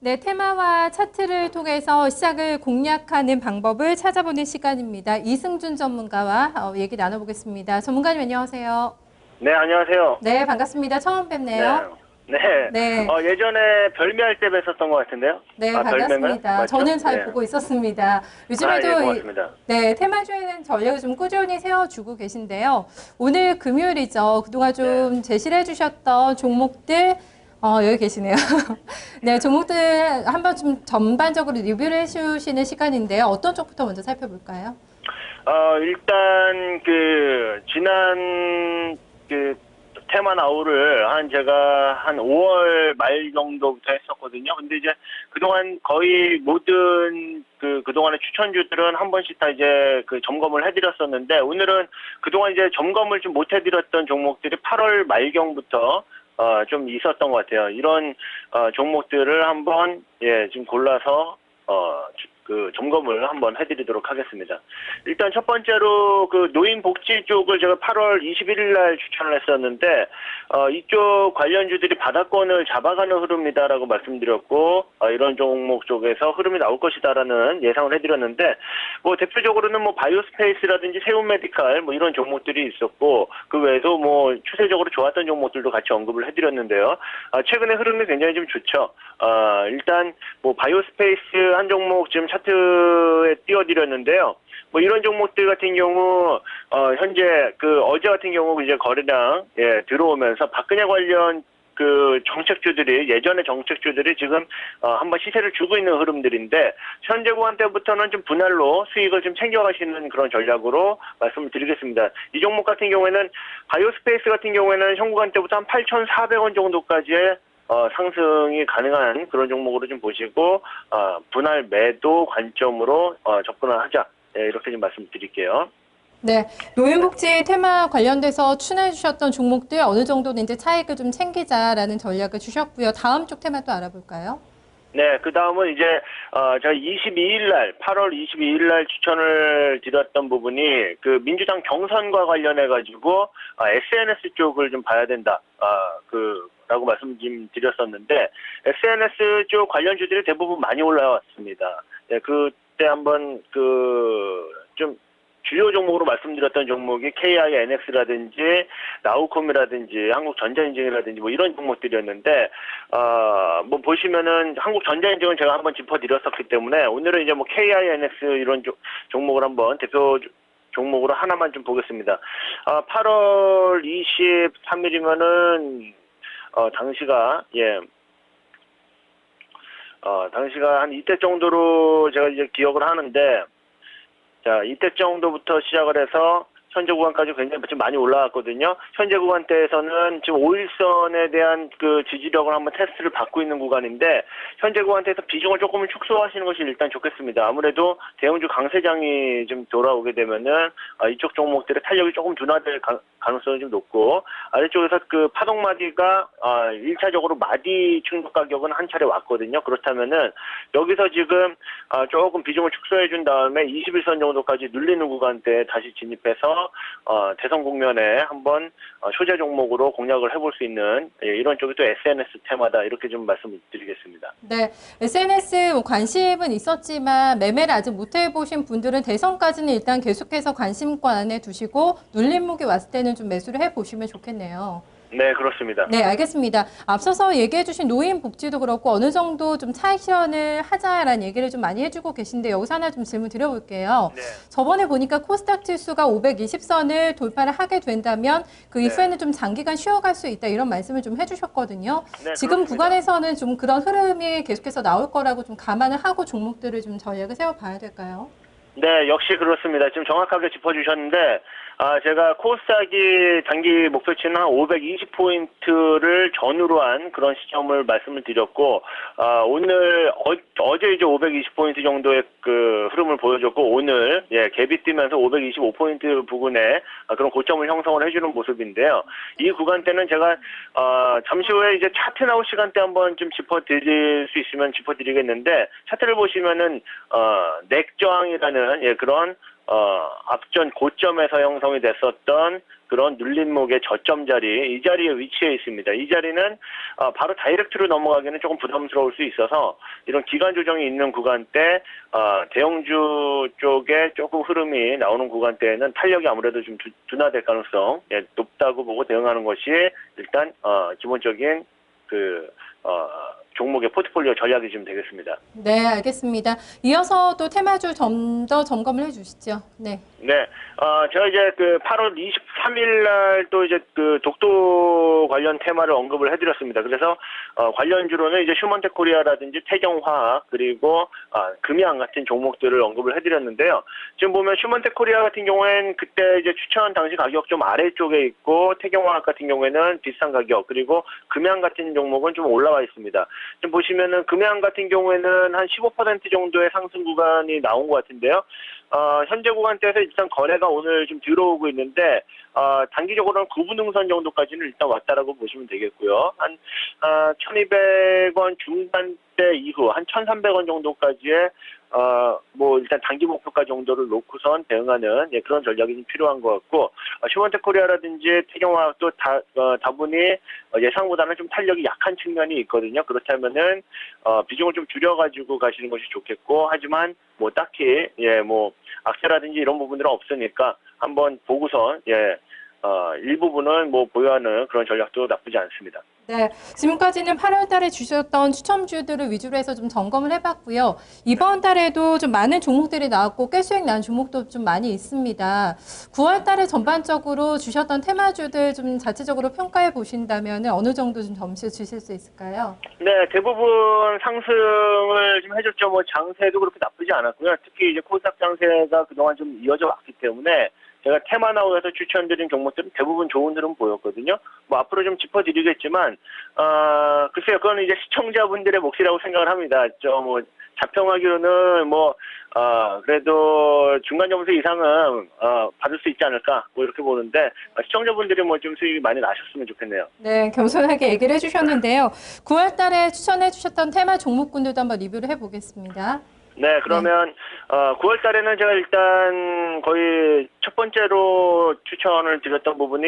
네, 테마와 차트를 통해서 시장을 공략하는 방법을 찾아보는 시간입니다. 이승준 전문가와 얘기 나눠보겠습니다. 전문가님 안녕하세요. 네, 안녕하세요. 네, 반갑습니다. 처음 네. 뵙네요. 네. 네, 예전에 별미할 때 뵀었던 것 같은데요. 네, 아, 별명을? 반갑습니다. 맞죠? 저는 잘 네. 보고 있었습니다. 아, 예, 요즘에도 고맙습니다. 네, 테마주에는 전략을 좀 꾸준히 세워주고 계신데요. 오늘 금요일이죠. 그동안 네. 좀 제시를 해주셨던 종목들 여기 계시네요. 네, 종목들 한번 좀 전반적으로 리뷰를 해주시는 시간인데요. 어떤 쪽부터 먼저 살펴볼까요? 일단, 지난, 테마 나우를 제가 한 5월 말 정도부터 했었거든요. 근데 이제 그동안 거의 모든 그동안의 추천주들은 한 번씩 다 이제 점검을 해드렸었는데, 오늘은 그동안 이제 점검을 좀 못 해드렸던 종목들이 8월 말경부터 좀 있었던 것 같아요. 이런 종목들을 한번 지금 골라서 점검을 한번 해드리도록 하겠습니다. 일단 첫 번째로 노인복지 쪽을 제가 8월 21일 날 추천을 했었는데 이쪽 관련주들이 바닥권을 잡아가는 흐름이다라고 말씀드렸고 이런 종목 쪽에서 흐름이 나올 것이다라는 예상을 해드렸는데 뭐 대표적으로는 뭐 바이오스페이스라든지 세운메디칼 뭐 이런 종목들이 있었고 그 외에도 뭐 추세적으로 좋았던 종목들도 같이 언급을 해드렸는데요. 최근에 흐름이 굉장히 좀 좋죠. 일단 뭐 바이오스페이스 한 종목 지금 차트에 띄워드렸는데요. 뭐 이런 종목들 같은 경우 현재 어제 같은 경우 이제 거래량 들어오면서 박근혜 관련 정책주들이 예전의 정책주들이 지금 한번 시세를 주고 있는 흐름들인데 현재 구간대부터는 좀 분할로 수익을 좀 챙겨가시는 그런 전략으로 말씀을 드리겠습니다. 이 종목 같은 경우에는 바이오스페이스 같은 경우에는 현 구간대부터 한 8,400원 정도까지의 상승이 가능한 그런 종목으로 좀 보시고 분할 매도 관점으로 접근을 하자. 이렇게 좀 말씀드릴게요. 네, 노인복지 테마 관련돼서 추천해 주셨던 종목들 어느 정도는 이제 차익을 좀 챙기자라는 전략을 주셨고요. 다음 쪽 테마 또 알아볼까요? 네, 그 다음은 이제, 제가 22일 날, 8월 22일 날 추천을 드렸던 부분이 민주당 경선과 관련해가지고, SNS 쪽을 좀 봐야 된다. 라고 말씀 좀 드렸었는데, SNS 쪽 관련주들이 대부분 많이 올라왔습니다. 네, 그때 한번 좀 주요 종목으로 말씀드렸던 종목이 KINX라든지 나우콤이라든지 한국전자인증이라든지 뭐 이런 종목들이었는데 뭐 보시면은 한국전자인증은 제가 한번 짚어드렸었기 때문에 오늘은 이제 뭐 KINX 이런 종목을 한번 대표 종목으로 하나만 좀 보겠습니다. 8월 23일이면은 당시가 한 이때 정도로 제가 이제 기억을 하는데 자, 이때 정도부터 시작을 해서 현재 구간까지 굉장히 좀 많이 올라왔거든요. 현재 구간대에서는 지금 5일선에 대한 지지력을 한번 테스트를 받고 있는 구간인데 현재 구간대에서 비중을 조금 축소하시는 것이 일단 좋겠습니다. 아무래도 대형주 강세장이 좀 돌아오게 되면은 이쪽 종목들의 탄력이 조금 둔화될 가능성이 좀 높고 아래쪽에서 파동마디가 1차적으로 마디 충격 가격은 한 차례 왔거든요. 그렇다면은 여기서 지금 조금 비중을 축소해 준 다음에 21선 정도까지 눌리는 구간대에 다시 진입해서 대선 국면에 한번 소재 종목으로 공략을 해볼 수 있는 이런 쪽이 또 SNS 테마다 이렇게 좀 말씀을 드리겠습니다. 네, SNS 관심은 있었지만 매매를 아직 못 해보신 분들은 대선까지는 일단 계속해서 관심권 안에 두시고 눌림목이 왔을 때는 좀 매수를 해보시면 좋겠네요. 네, 그렇습니다. 네, 알겠습니다. 앞서서 얘기해주신 노인복지도 그렇고 어느 정도 좀 차익 실현을 하자라는 얘기를 좀 많이 해주고 계신데 여기서 하나 좀 질문 드려볼게요. 네. 저번에 보니까 코스닥 지수가 520선을 돌파를 하게 된다면 그 네. 이후에는 좀 장기간 쉬어갈 수 있다 이런 말씀을 좀 해주셨거든요. 네, 지금 그렇습니다. 구간에서는 좀 그런 흐름이 계속해서 나올 거라고 좀 감안을 하고 종목들을 좀 전략을 세워봐야 될까요? 네, 역시 그렇습니다. 지금 정확하게 짚어주셨는데, 제가 코스닥이 단기 목표치는 한 520포인트를 전후로 한 그런 시점을 말씀을 드렸고, 어제 이제 520포인트 정도의 흐름을 보여줬고, 오늘, 갭이 뛰면서 525포인트 부근에 그런 고점을 형성을 해주는 모습인데요. 이 구간대는 제가, 잠시 후에 이제 차트 나올 시간대 한번 좀 짚어드릴 수 있으면 짚어드리겠는데, 차트를 보시면은, 넥저항이라는 그런 앞전 고점에서 형성이 됐었던 그런 눌림목의 저점 자리, 이 자리에 위치해 있습니다. 이 자리는 바로 다이렉트로 넘어가기는 조금 부담스러울 수 있어서 이런 기간 조정이 있는 구간대, 대형주 쪽에 조금 흐름이 나오는 구간대에는 탄력이 아무래도 좀 둔화될 가능성 높다고 보고 대응하는 것이 일단 기본적인 종목의 포트폴리오 전략이 좀 되겠습니다. 네, 알겠습니다. 이어서 또 테마주 좀 더 점검을 해주시죠. 네. 네, 제가 이제 8월 23일 날 또 이제 독도 관련 테마를 언급을 해드렸습니다. 그래서 관련주로는 이제 휴먼텍 코리아라든지 태경화학 그리고 금양 같은 종목들을 언급을 해드렸는데요. 지금 보면 휴먼텍 코리아 같은 경우에는 그때 이제 추천 당시 가격 좀 아래쪽에 있고 태경화학 같은 경우에는 비슷한 가격 그리고 금양 같은 종목은 좀 올라와 있습니다. 지금 보시면은 금양 같은 경우에는 한 15% 정도의 상승 구간이 나온 것 같은데요. 현재 구간대에서 일단 거래가 오늘 좀 들어오고 있는데, 단기적으로는 9분 응선 정도까지는 일단 왔다라고 보시면 되겠고요. 한, 1200원 중반대 이후, 한 1300원 정도까지의, 일단 단기 목표가 정도를 놓고선 대응하는, 그런 전략이 좀 필요한 것 같고, 휴먼텍 코리아라든지 태경화학도 다분히 예상보다는 좀 탄력이 약한 측면이 있거든요. 그렇다면은, 비중을 좀 줄여가지고 가시는 것이 좋겠고, 하지만, 딱히, 악세라든지 이런 부분들은 없으니까 한번 보고선, 일부분은 보유하는 그런 전략도 나쁘지 않습니다. 네, 지금까지는 8월 달에 주셨던 추첨주들을 위주로 해서 좀 점검을 해봤고요. 이번 달에도 좀 많은 종목들이 나왔고 꽤 수익 난 종목도 좀 많이 있습니다. 9월 달에 전반적으로 주셨던 테마주들 좀 자체적으로 평가해 보신다면 어느 정도 좀 점수 주실 수 있을까요? 네, 대부분 상승을 좀 해줬죠. 장세도 그렇게 나쁘지 않았고요. 특히 이제 코스닥 장세가 그동안 좀 이어져 왔기 때문에 제가 테마나우에서 추천드린 종목들은 대부분 좋은 흐름 보였거든요. 앞으로 좀 짚어드리겠지만, 글쎄요, 그건 이제 시청자분들의 몫이라고 생각을 합니다. 자평하기로는 그래도 중간 점수 이상은, 받을 수 있지 않을까, 이렇게 보는데, 시청자분들이 좀 수익이 많이 나셨으면 좋겠네요. 네, 겸손하게 얘기를 해주셨는데요. 9월 달에 추천해 주셨던 테마 종목군들도 한번 리뷰를 해보겠습니다. 네, 그러면 9월 달에는 제가 일단 거의 첫 번째로 추천을 드렸던 부분이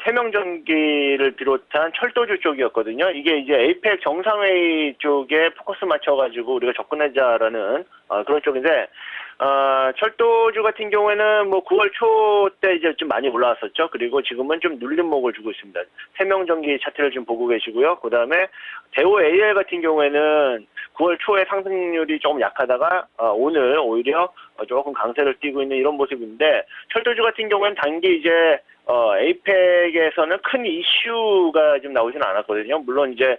세명전기를 비롯한 철도주 쪽이었거든요. 이게 이제 에이펙 정상회의 쪽에 포커스 맞춰가지고 우리가 접근하자라는 그런 쪽인데 철도주 같은 경우에는 9월 초 때 이제 좀 많이 올라왔었죠. 그리고 지금은 좀 눌림목을 주고 있습니다. 세명전기 차트를 좀 보고 계시고요. 그 다음에 대우 AL 같은 경우에는 9월 초에 상승률이 조금 약하다가 오늘 오히려 조금 강세를 띠고 있는 이런 모습인데 철도주 같은 경우에는 단기 이제 에이펙에서는 큰 이슈가 좀 나오지는 않았거든요. 물론 이제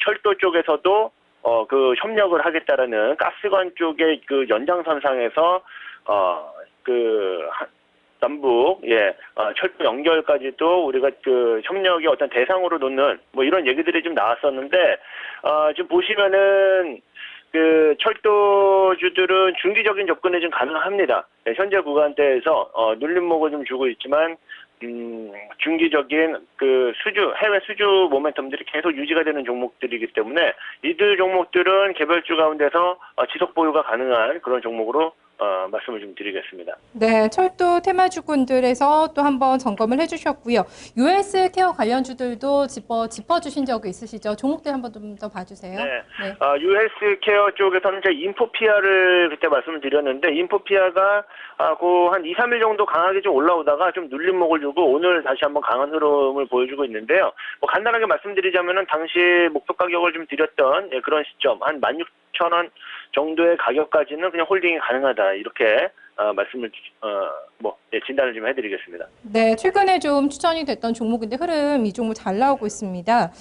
철도 쪽에서도 협력을 하겠다라는 가스관 쪽의 연장선상에서 남북 철도 연결까지도 우리가 협력의 어떤 대상으로 놓는 이런 얘기들이 좀 나왔었는데 지금 보시면은 철도주들은 중기적인 접근이 좀 가능합니다. 현재 구간대에서 눌림목을 좀 주고 있지만 중기적인 해외 수주 모멘텀들이 계속 유지가 되는 종목들이기 때문에 이들 종목들은 개별주 가운데서 지속 보유가 가능한 그런 종목으로 말씀을 좀 드리겠습니다. 네, 철도 테마주군들에서 또 한번 점검을 해주셨고요. US 케어 관련주들도 짚어주신 적이 있으시죠? 종목들 한번 좀 더 봐주세요. 네. 네. US 케어 쪽에서는 이제 인포피아를 그때 말씀을 드렸는데 인포피아가 한 2, 3일 정도 강하게 좀 올라오다가 좀 눌림목을 주고 오늘 다시 한번 강한 흐름을 보여주고 있는데요. 간단하게 말씀드리자면은 당시 목표 가격을 좀 드렸던 그런 시점 한 16,000원 정도의 가격까지는 그냥 홀딩이 가능하다 이렇게 말씀을 진단을 좀 해드리겠습니다. 네, 최근에 좀 추천이 됐던 종목인데 흐름 이 종목 잘 나오고 있습니다.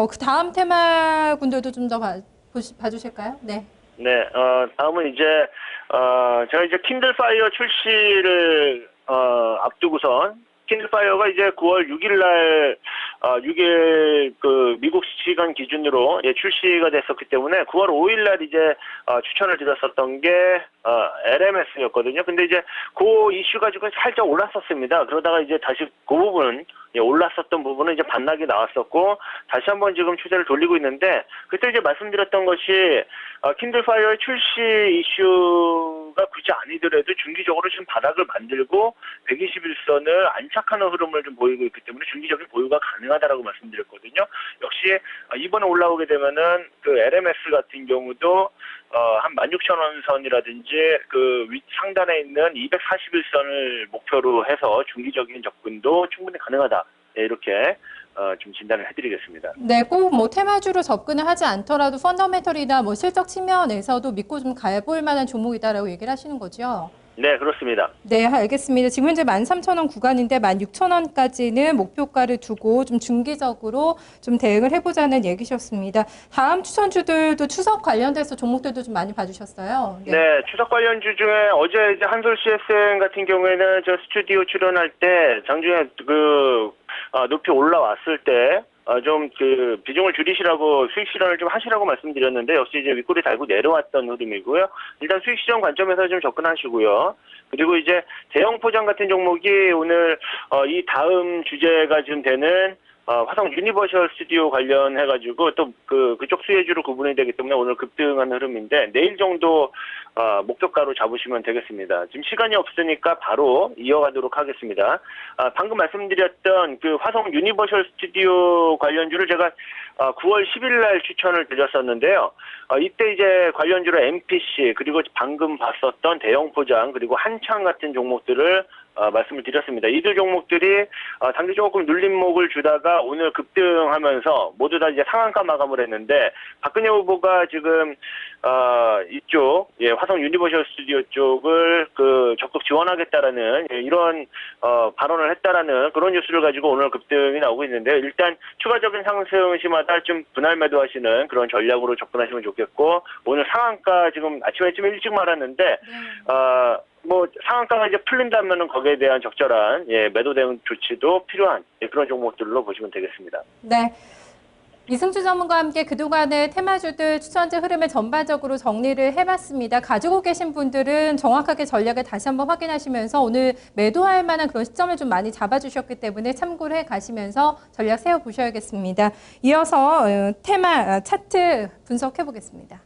그 다음 테마군들도 좀 더 봐주실까요? 네. 네, 다음은 이제 제가 이제 킨들 파이어 출시를 앞두고선 킨들 파이어가 이제 9월 6일 날 6일 미국 시간 기준으로 출시가 됐었기 때문에 9월 5일 날 이제 추천을 드렸었던 게 LMS였거든요. 근데 이제 그 이슈 가지고 살짝 올랐었습니다. 그러다가 이제 다시 그 부분 올랐었던 부분은 이제 반락이 나왔었고 다시 한번 지금 추세를 돌리고 있는데 그때 이제 말씀드렸던 것이 킨들 파이어의 출시 이슈 이유가 굳이 아니더라도 중기적으로 지금 바닥을 만들고 121선을 안착하는 흐름을 좀 보이고 있기 때문에 중기적인 보유가 가능하다라고 말씀드렸거든요. 역시 이번에 올라오게 되면은 그 LMS 같은 경우도 한 16,000원 선이라든지 그 상단에 있는 241선을 목표로 해서 중기적인 접근도 충분히 가능하다. 네, 이렇게 좀 진단을 해드리겠습니다. 네, 꼭 뭐 테마주로 접근을 하지 않더라도 펀더멘털이나 뭐 실적 측면에서도 믿고 좀 가볼 만한 종목이다라고 얘기를 하시는 거죠? 네, 그렇습니다. 네, 알겠습니다. 지금 현재 13,000원 구간인데 16,000원까지는 목표가를 두고 좀 중기적으로 좀 대응을 해보자는 얘기셨습니다. 다음 추천주들도 추석 관련돼서 종목들도 좀 많이 봐주셨어요. 네, 추석 관련주 중에 어제 이제 한솔 CSN 같은 경우에는 저 스튜디오 출연할 때 장중에 높이 올라왔을 때 좀 그 비중을 줄이시라고 수익 실현을 좀 하시라고 말씀드렸는데 역시 이제 윗골이 달고 내려왔던 흐름이고요. 일단 수익 실현 관점에서 좀 접근하시고요. 그리고 이제 대형 포장 같은 종목이 오늘 이 다음 주제가 좀 되는 화성 유니버셜 스튜디오 관련해가지고 또 그쪽 수혜주로 구분이 되기 때문에 오늘 급등한 흐름인데 내일 정도 목표가로 잡으시면 되겠습니다. 지금 시간이 없으니까 바로 이어가도록 하겠습니다. 방금 말씀드렸던 그 화성 유니버셜 스튜디오 관련주를 제가 9월 10일 날 추천을 드렸었는데요. 이때 이제 관련주로 MPC 그리고 방금 봤었던 대형 포장 그리고 한창 같은 종목들을 말씀을 드렸습니다. 이 두 종목들이 단기 조금 눌림목을 주다가 오늘 급등하면서 모두 다 이제 상한가 마감을 했는데 박근혜 후보가 지금 이쪽 화성 유니버셜 스튜디오 쪽을 적극 지원하겠다라는 이런 발언을 했다라는 그런 뉴스를 가지고 오늘 급등이 나오고 있는데요. 일단 추가적인 상승 시마다 좀 분할 매도하시는 그런 전략으로 접근하시면 좋겠고 오늘 상한가 지금 아침에 좀 일찍 말았는데 뭐 상한가가 이제 풀린다면은 거기에 대한 적절한 매도 대응 조치도 필요한 그런 종목들로 보시면 되겠습니다. 네. 이승주 전문가와 함께 그동안의 테마주들 추천주 흐름을 전반적으로 정리를 해봤습니다. 가지고 계신 분들은 정확하게 전략을 다시 한번 확인하시면서 오늘 매도할 만한 그런 시점을 좀 많이 잡아주셨기 때문에 참고를 해 가시면서 전략 세워보셔야겠습니다. 이어서 테마 차트 분석해 보겠습니다.